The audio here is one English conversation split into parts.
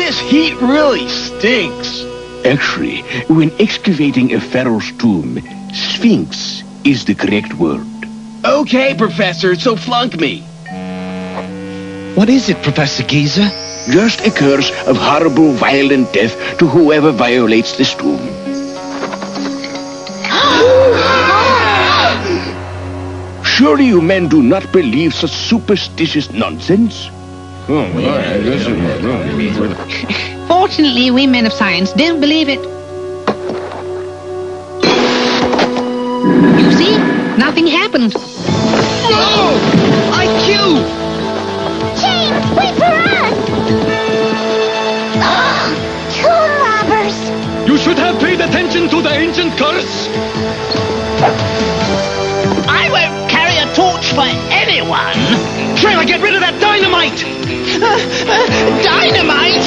This heat really stinks. Actually, when excavating a pharaoh's tomb, sphinx is the correct word. Okay, Professor, so flunk me. What is it, Professor Giza? Just a curse of horrible, violent death to whoever violates this tomb. Surely you men do not believe such superstitious nonsense? Fortunately, we men of science don't believe it. You see? Nothing happened. No! IQ! James, wait for us! Tomb robbers! You should have paid attention to the ancient curse. I won't carry a torch for anyone. Trying to get rid of that dynamite! Dynamite?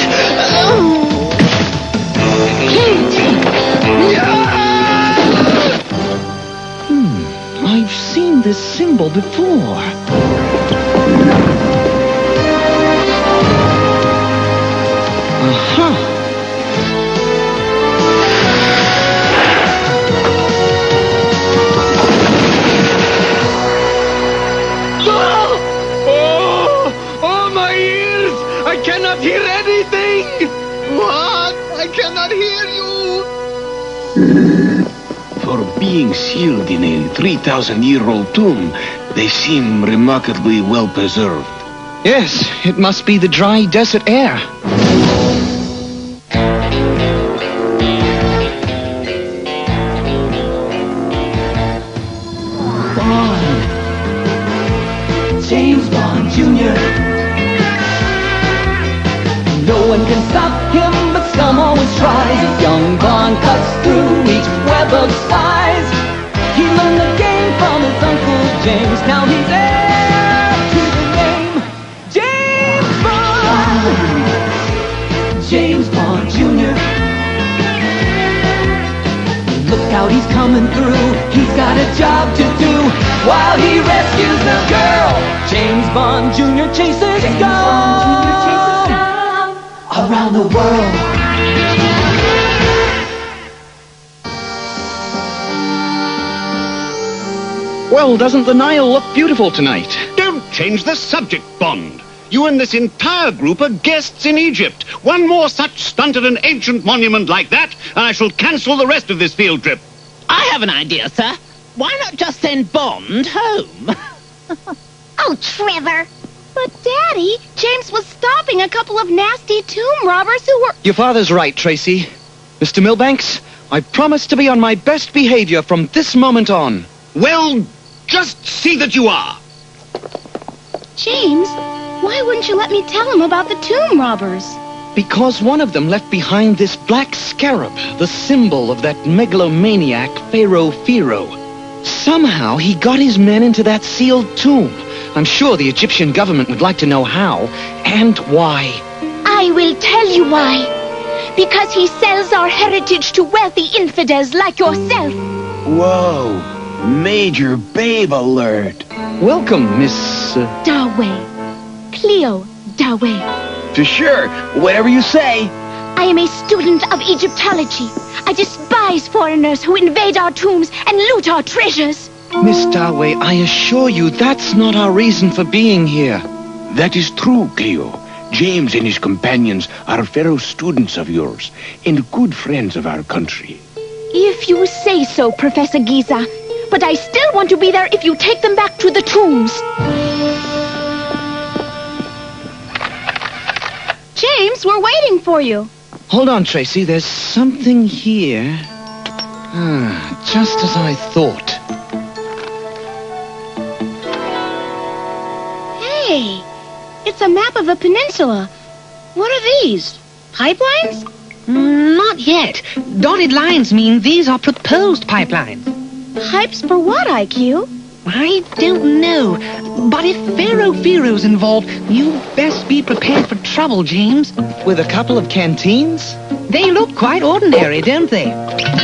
I've seen this symbol before. Aha! Oh, my ears! I cannot hear anything! What? I cannot hear you! For being sealed in a 3,000-year-old tomb, they seem remarkably well preserved. Yes, it must be the dry desert air. Bond. James Bond Jr. No one can stop him, but SCUM always tries. As young Bond cuts through each web of spies. He learned the game from his Uncle James. Now he's heir to the name James Bond. James Bond Jr. Look out, he's coming through. He's got a job to do while he rescues the girl. James Bond Jr. chases SCUM around the world. Well, doesn't the Nile look beautiful tonight? Don't change the subject, Bond. You and this entire group are guests in Egypt. One more such stunt at an ancient monument like that, and I shall cancel the rest of this field trip. I have an idea, sir. Why not just send Bond home? Oh, Trevor! But, Daddy, James was stopping a couple of nasty tomb robbers who were... Your father's right, Tracy. Mr. Milbanks, I promise to be on my best behavior from this moment on. Well, just see that you are. James, why wouldn't you let me tell him about the tomb robbers? Because one of them left behind this black scarab, the symbol of that megalomaniac Pharaoh Pharaoh. Somehow he got his men into that sealed tomb. I'm sure the Egyptian government would like to know how and why. I will tell you why. Because he sells our heritage to wealthy infidels like yourself. Whoa. Major babe alert. Welcome, Miss... Dawei. Cleo Dawei. For sure. Whatever you say. I am a student of Egyptology. I despise foreigners who invade our tombs and loot our treasures. Miss Dawei, I assure you that's not our reason for being here. That is true, Cleo. James and his companions are fellow students of yours and good friends of our country. If you say so, Professor Giza. But I still want to be there if you take them back to the tombs. James, we're waiting for you. Hold on, Tracy. There's something here. Just as I thought. Hey, it's a map of the peninsula. What are these? Pipelines? Not yet. Dotted lines mean these are proposed pipelines. Pipes for what, IQ? I don't know. But if Pharaoh's involved, you'd best be prepared for trouble, James. With a couple of canteens? They look quite ordinary, don't they?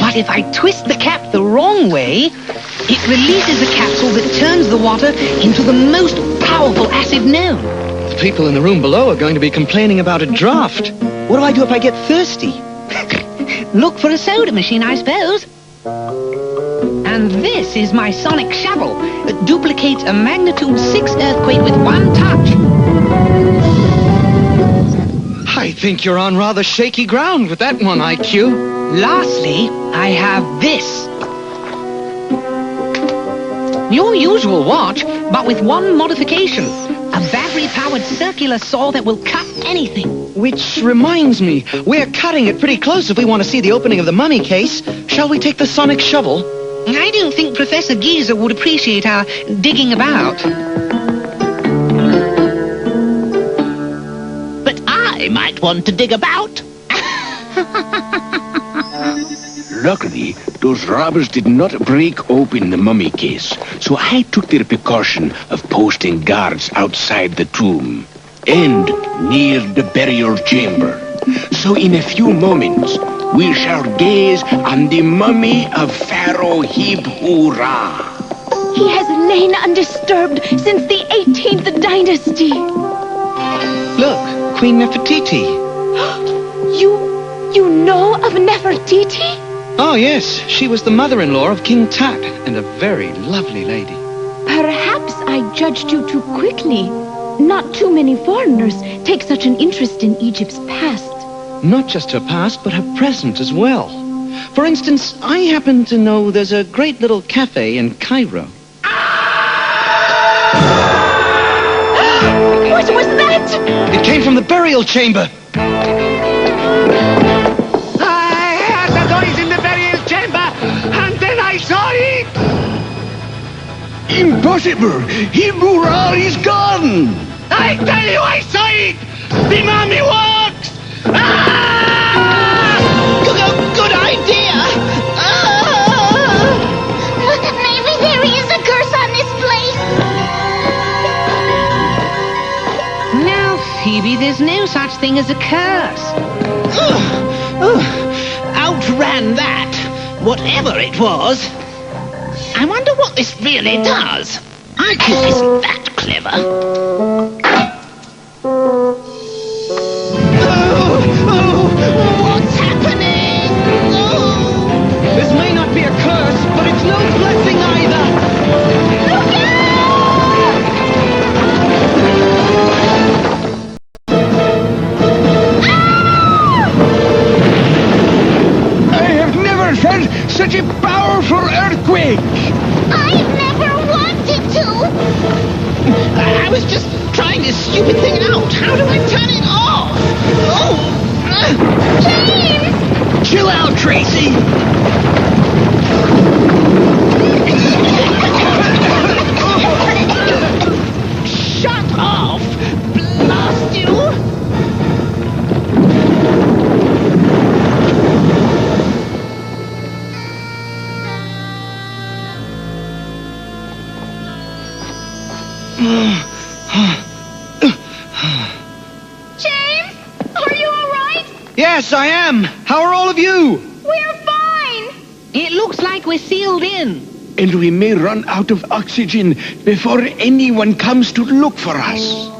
But if I twist the cap the wrong way, it releases a capsule that turns the water into the most powerful acid known. The people in the room below are going to be complaining about a draft. What do I do if I get thirsty? Look for a soda machine, I suppose. And this is my sonic shovel. It duplicates a magnitude 6 earthquake with one touch. I think you're on rather shaky ground with that one, IQ. Lastly, I have this. Your usual watch, but with one modification. A battery-powered circular saw that will cut anything. Which reminds me, we're cutting it pretty close if we want to see the opening of the mummy case. Shall we take the sonic shovel? I don't think Professor Geezer would appreciate our digging about. But I might want to dig about. Luckily, those robbers did not break open the mummy case, so I took the precaution of posting guards outside the tomb and near the burial chamber. So in a few moments, we shall gaze on the mummy of Pharaoh Hib-Ur-Ra. He has lain undisturbed since the 18th dynasty. Look, Queen Nefertiti. You know of Nefertiti? Oh, yes, she was the mother-in-law of King Tut, and a very lovely lady. Perhaps I judged you too quickly. Not too many foreigners take such an interest in Egypt's past. Not just her past, but her present as well. For instance, I happen to know there's a great little cafe in Cairo. What was that? It came from the burial chamber. I heard the noise in the burial chamber, and then I saw it! Impossible! Hib-Ur-Ra is gone! I tell you, I saw it! The mummy works! Ah! Good idea! Maybe there is a curse on this place. Now, Phoebe, there's no such thing as a curse. Outran that, whatever it was. I wonder what this really does. IQ isn't that clever. What's happening? This may not be a curse, but it's no blessing either. Look I have never felt such a powerful earthquake! I've never wanted to. I was just trying this stupid thing out. How do I turn it off? James! Chill out, Tracy. Shut off! Blast you! James, are you all right? Yes, I am. How are all of you? We're fine. It looks like we're sealed in. And we may run out of oxygen before anyone comes to look for us.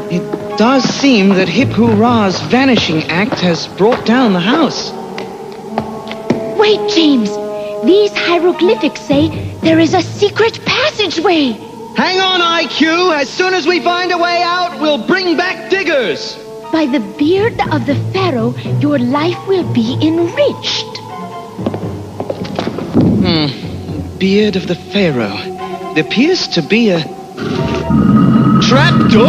It does seem that Hib-Ur-Ra's vanishing act has brought down the house. Wait, James. These hieroglyphics say there is a secret passageway. Hang on, IQ. As soon as we find a way out, we'll bring back diggers. By the beard of the pharaoh, your life will be enriched. Beard of the Pharaoh. There appears to be a trapdoor!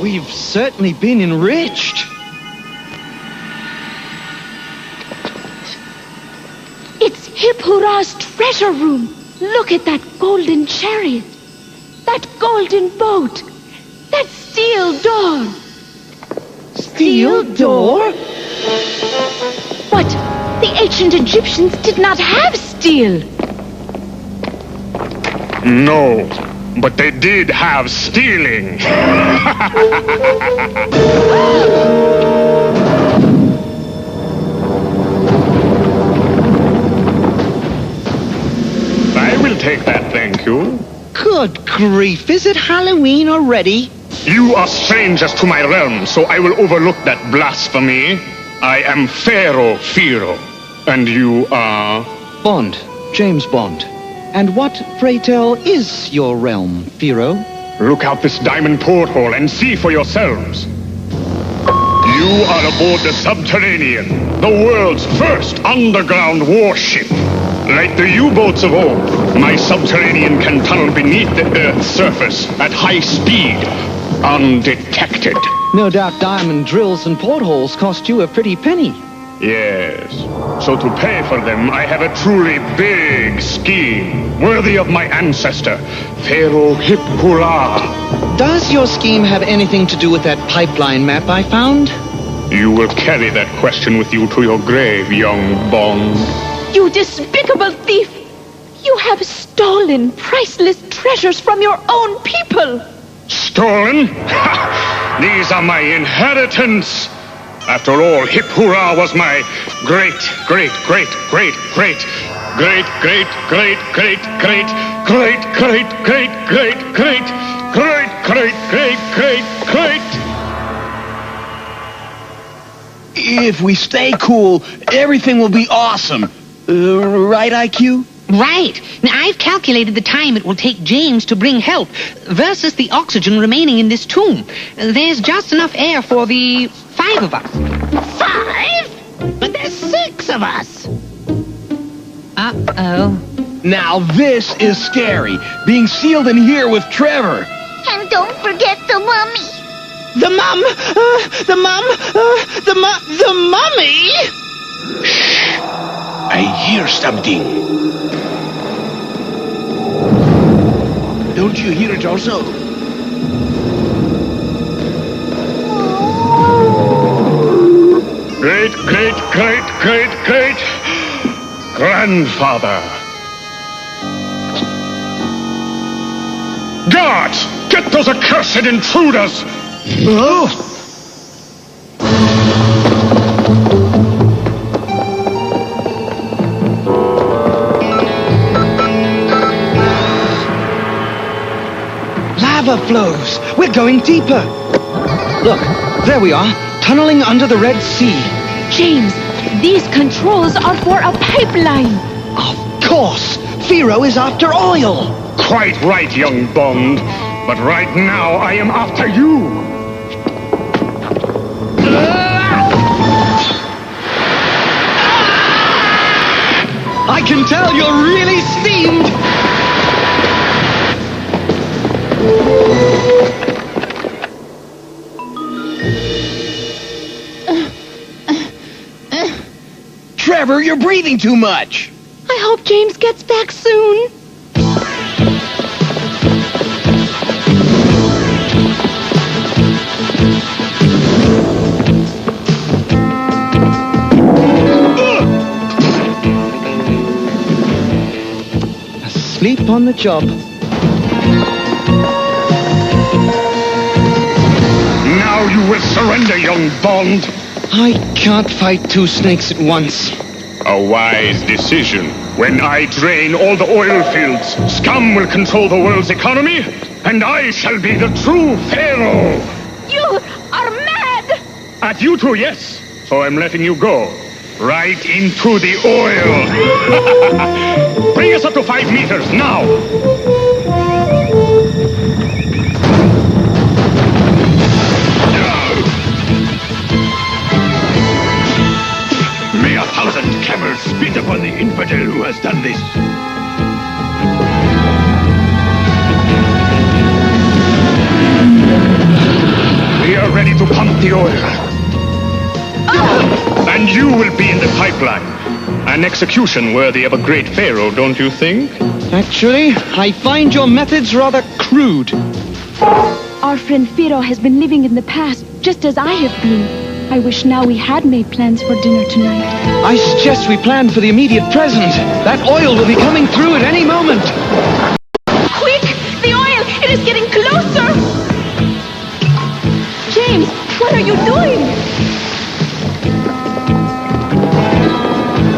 We've certainly been enriched. It's Hib-Ur-Ra's treasure room. Look at that golden chariot. That golden boat. That steel door. Steel door? What? The ancient Egyptians did not have steel. No, but they did have stealing. take that, thank you. Good grief, is it Halloween already? You are strangers to my realm, so I will overlook that blasphemy. I am Pharaoh Firo, and you are... Bond, James Bond. And what, pray tell, is your realm, Firo? Look out this diamond porthole and see for yourselves. You are aboard the Subterranean, the world's first underground warship. Like the U-boats of old, my Subterranean can tunnel beneath the Earth's surface at high speed, undetected. No doubt diamond drills and portholes cost you a pretty penny. Yes. So to pay for them, I have a truly big scheme, worthy of my ancestor, Pharaoh Hip-Hurrah. Does your scheme have anything to do with that pipeline map I found? You will carry that question with you to your grave, young Bond. You despicable thief! You have stolen priceless treasures from your own people! Stolen? Ha! These are my inheritance! After all, Hip-Hurrah was my great, great, great, great, great, great, great, great, great, great, great, great, great, great, great, great, great, great, great, great. If we stay cool, everything will be awesome. Right, IQ? Right. Now, I've calculated the time it will take James to bring help versus the oxygen remaining in this tomb. There's just enough air for the 5 of us. 5? But there's 6 of us. Uh-oh. Now this is scary, being sealed in here with Trevor. And don't forget the mummy. The mum! The mummy! I hear something. Don't you hear it also? Great, great, great, great, great grandfather. Guards! Get those accursed intruders! Oh! Lava flows. We're going deeper. Look, there we are, tunneling under the Red Sea. James, these controls are for a pipeline. Of course, Firo is after oil. Quite right, young Bond. But right now, I am after you. I can tell you're really steamed. Trevor, you're breathing too much. I hope James gets back soon. Asleep on the job. Now you will surrender, young Bond. I can't fight 2 snakes at once. A wise decision. When I drain all the oil fields, SCUM will control the world's economy, and I shall be the true Pharaoh. You are mad! At you two, yes. So I'm letting you go. Right into the oil. Bring us up to 5 meters, now. May 1,000 camels spit upon the infidel who has done this. We are ready to pump the oil. And you will be in the pipeline. An execution worthy of a great pharaoh, don't you think? Actually, I find your methods rather crude. Our friend Firo has been living in the past, just as I have been. I wish now we had made plans for dinner tonight. I suggest we plan for the immediate present. That oil will be coming through at any moment. Quick! The oil! It is getting closer! James, what are you doing?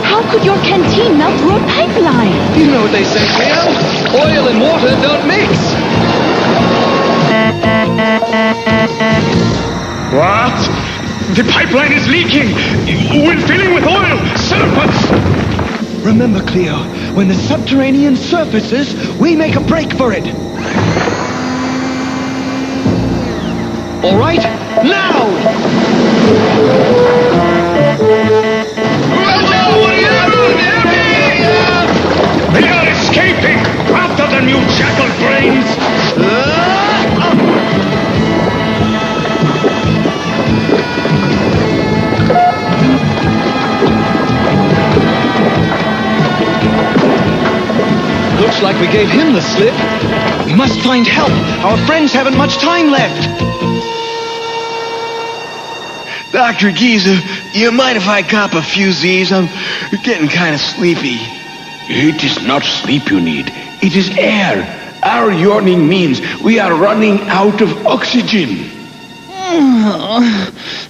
How could your canteen melt through a pipeline? You know what they say, Cleo. Oil and water don't mix. What? The pipeline is leaking! We're filling with oil! Surface! Remember, Cleo, when the subterranean surfaces, we make a break for it. All right, now! They are escaping! After them, you jackal brains! Looks like we gave him the slip. We must find help. Our friends haven't much time left. Dr. Giza, you mind if I cop a few Z's? I'm getting kind of sleepy. It is not sleep you need. It is air. Our yawning means we are running out of oxygen. Oh,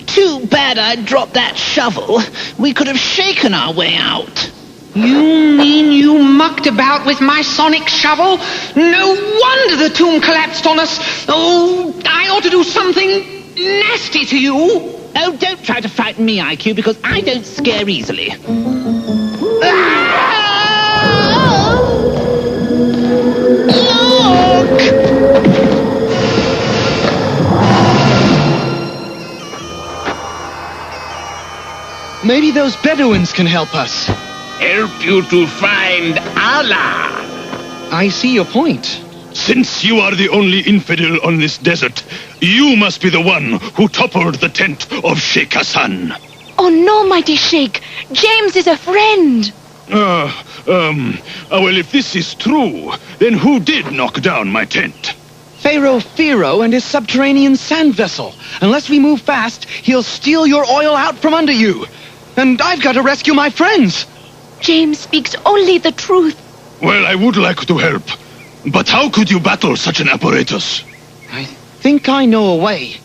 too bad I dropped that shovel. We could have shaken our way out. You mean you mucked about with my sonic shovel? No wonder the tomb collapsed on us. Oh, I ought to do something nasty to you. Oh, don't try to frighten me, IQ, because I don't scare easily. Look! Maybe those Bedouins can help us. Help you to find Allah. I see your point. Since you are the only infidel on this desert, you must be the one who toppled the tent of Sheikh Hassan. Oh no, mighty Sheikh. James is a friend. Well, if this is true, then who did knock down my tent? Pharaoh Pharaoh and his subterranean sand vessel. Unless we move fast, he'll steal your oil out from under you. And I've got to rescue my friends. James speaks only the truth. Well, I would like to help. But how could you battle such an apparatus? I think I know a way.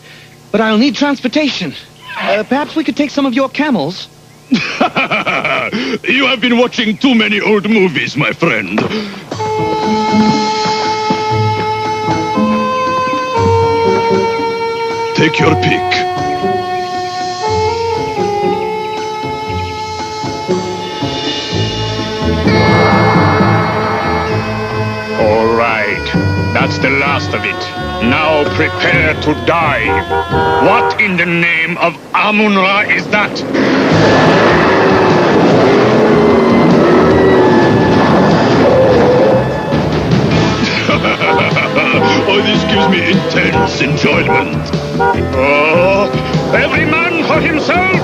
But I'll need transportation. Perhaps we could take some of your camels. You have been watching too many old movies, my friend. Take your pick. All right, that's the last of it. Now prepare to die. What in the name of Amun-Ra is that? Oh, this gives me intense enjoyment. Oh, every man for himself!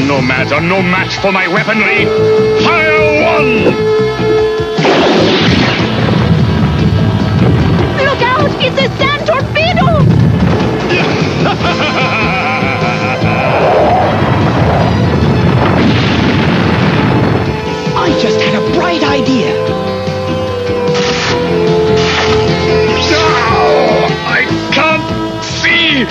Nomads are no match for my weaponry. Fire one! Look out! It's a sand torpedo! I just had a bright idea. No! I can't see!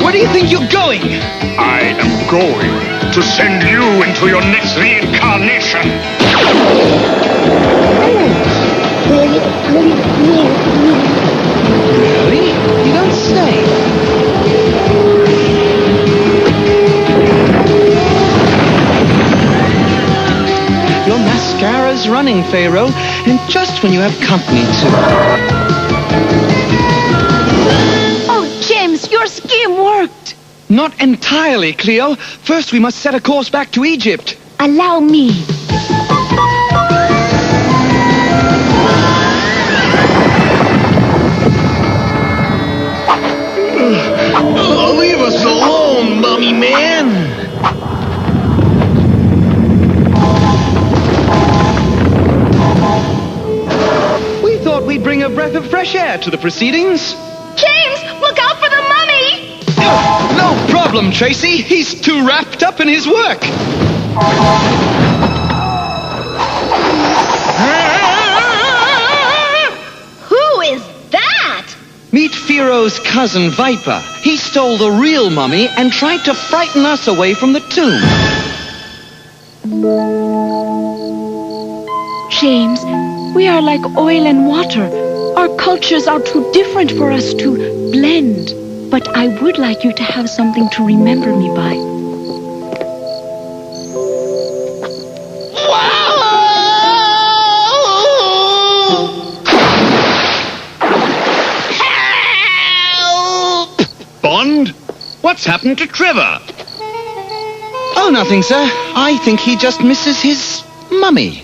Where do you think you're going? I am going to send you into your next reincarnation. Really? You don't say. Your mascara's running, Pharaoh, and just when you have company too. Your scheme worked! Not entirely, Cleo. First, we must set a course back to Egypt. Allow me. Leave us alone, mummy man. We thought we'd bring a breath of fresh air to the proceedings. James, look out for the mummy! No problem, Tracy. He's too wrapped up in his work. Who is that? Meet Firo's cousin, Viper. He stole the real mummy and tried to frighten us away from the tomb. James, we are like oil and water. Our cultures are too different for us to blend. But I would like you to have something to remember me by. Bond? What's happened to Trevor? Oh, nothing, sir. I think he just misses his mummy.